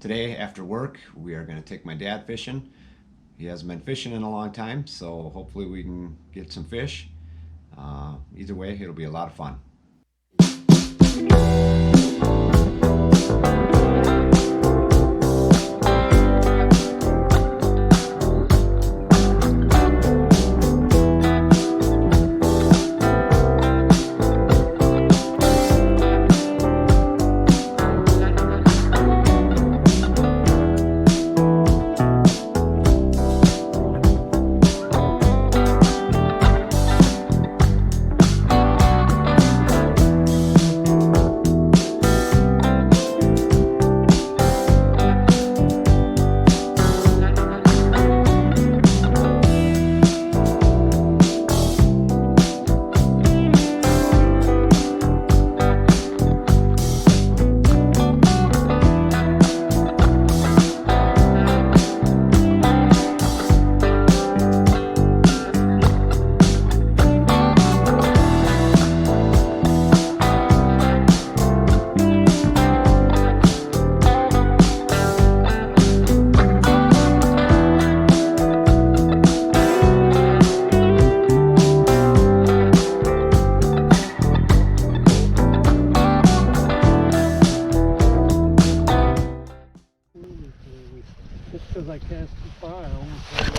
Today after work, we are going to take my dad fishing. He hasn't been fishing in a long time, so hopefully we can get some fish. Either way, it'll be a lot of fun.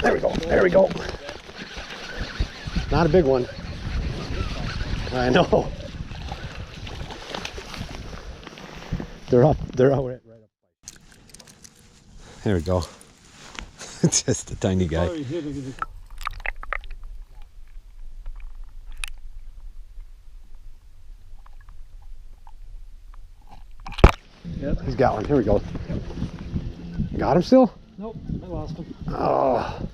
There we go. There we go. Not a big one. I know. They're up. They're out right up. There we go. Just a tiny guy. Yep. He's got one. Here we go. Got him still? Nope, I lost him. Oh.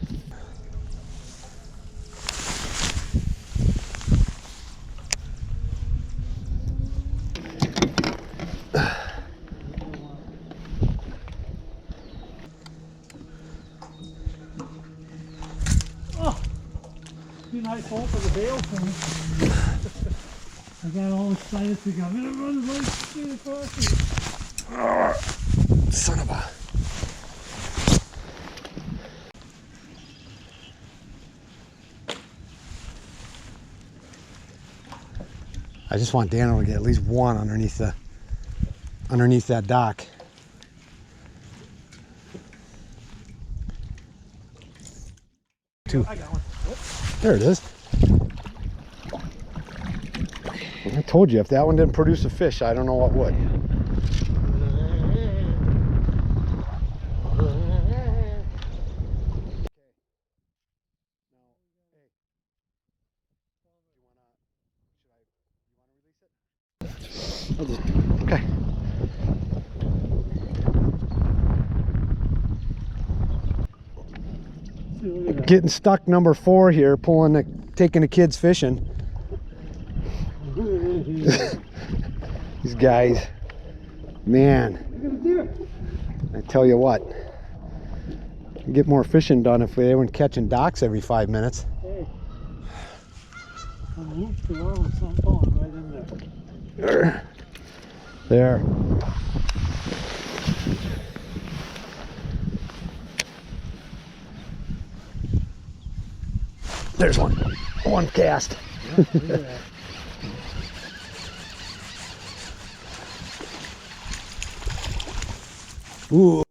Oh, be a nice hole for the bail for me. I got all excited to go. I'm gonna run right straight across it. Son of a. I just want Daniel to get at least one underneath that dock. Two. I got one. There it is. I told you, if that one didn't produce a fish, I don't know what would. Okay. Getting stuck number 4 here, taking the kids fishing. These guys, man, I tell you what, you get more fishing done if they weren't catching docks every 5 minutes. Hey, I'm looped around with some phone right in there. There. There's one. One cast. Yeah, Ooh.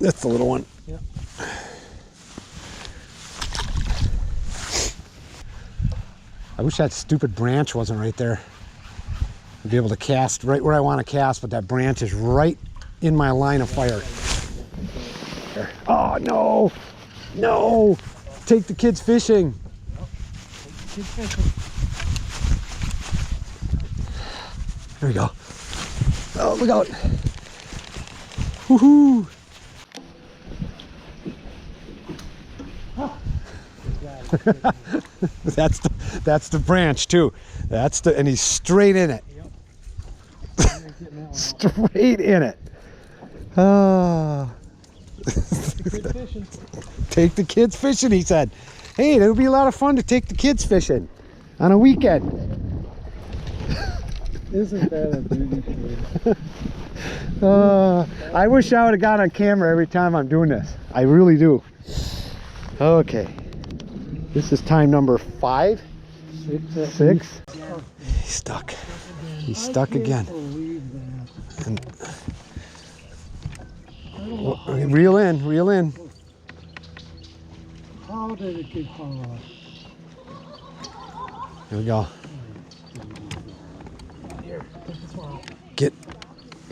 That's the little one. Yep. I wish that stupid branch wasn't right there. I'd be able to cast right where I want to cast, but that branch is right in my line of fire. Oh, no. No. Take the kids fishing. There we go. Oh, look out. Woohoo. That's the branch too. And he's straight in it. Straight in it. Ah. the kid fishing. Take the kids fishing, he said. Hey, it would be a lot of fun to take the kids fishing on a weekend. Isn't that a beauty? I wish I would have got on camera every time I'm doing this. I really do. Okay. This is time number 5. 6. He's stuck. He's stuck again. And reel in, reel in. How did it get hung off? Here we go.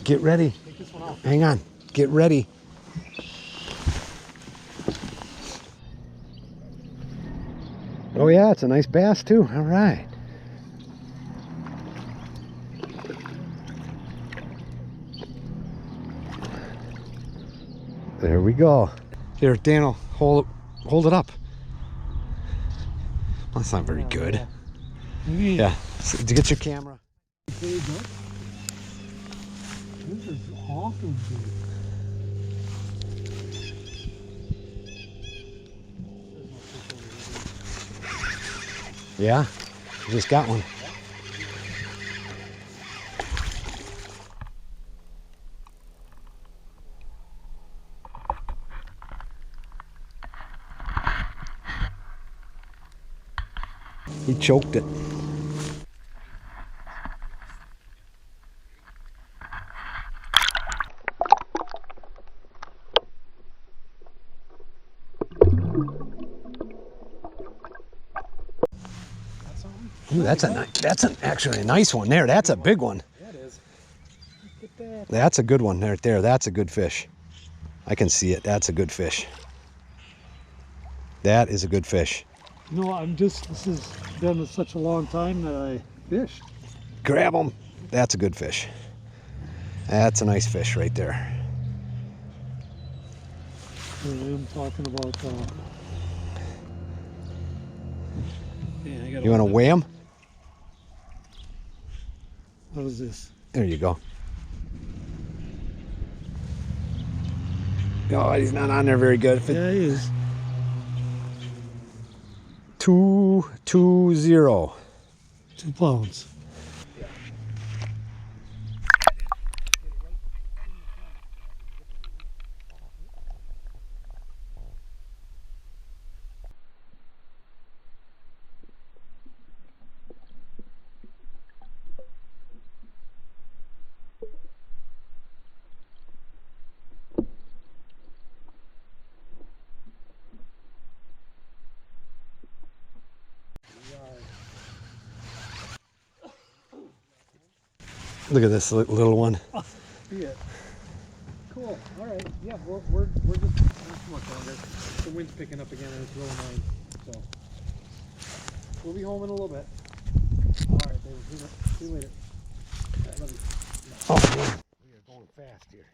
Get ready. Hang on. Get ready. Oh yeah, it's a nice bass too. All right. There we go. Here, Daniel, hold it up. Well, that's not very good. Yeah. So, get your camera. This is awesome, dude. Yeah. You just got one. He choked it. Ooh, that's actually a nice one there. That's a big one. That is. Look at that. That's a good one right there. That's a good fish. I can see it. That's a good fish. That is a good fish. No, this has been such a long time that I fished. Grab him. That's a good fish. That's a nice fish right there. I'm talking about. You want to weigh him? What is this? There you go. Oh, he's not on there very good. Yeah, he is. 220. 2 pounds. Look at this little one. Yeah. Cool. All right. Yeah, we're just not too much longer. The wind's picking up again and it's really annoying. So we'll be home in a little bit. All right, baby. See you later. All right, love you. Oh man, we are going fast here.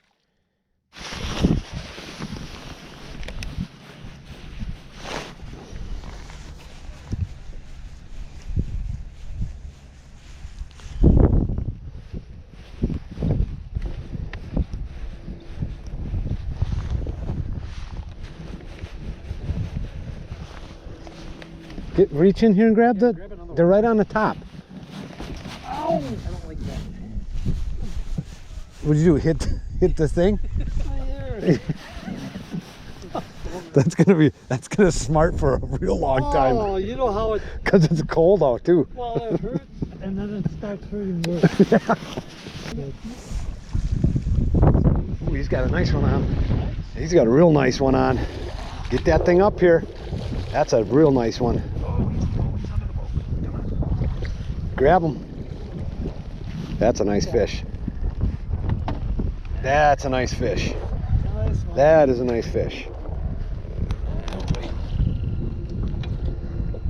Reach in here and grab the. They're right on the top. Ow! I don't like that. What'd you do? Hit the thing? That's gonna smart for a real long time. Oh, you know how it. Cause it's cold out too. Well, it hurts, and then it starts hurting worse. Ooh, he's got a nice one on. He's got a real nice one on. Get that thing up here. That's a real nice one. Grab him. That's a nice fish. That's a nice fish. That is a nice fish.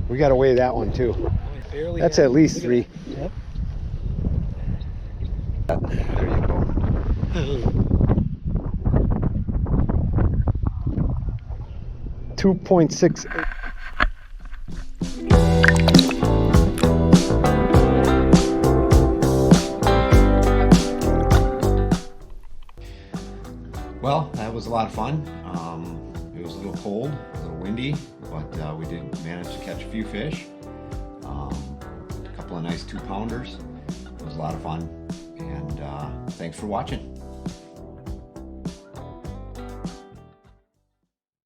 We got to weigh that one too. That's at least 3. Yep. There you go. 2.6. Well, that was a lot of fun. a little cold, a little windy, but we did manage to catch a few fish. A couple of nice 2-pounders. It was a lot of fun, and thanks for watching.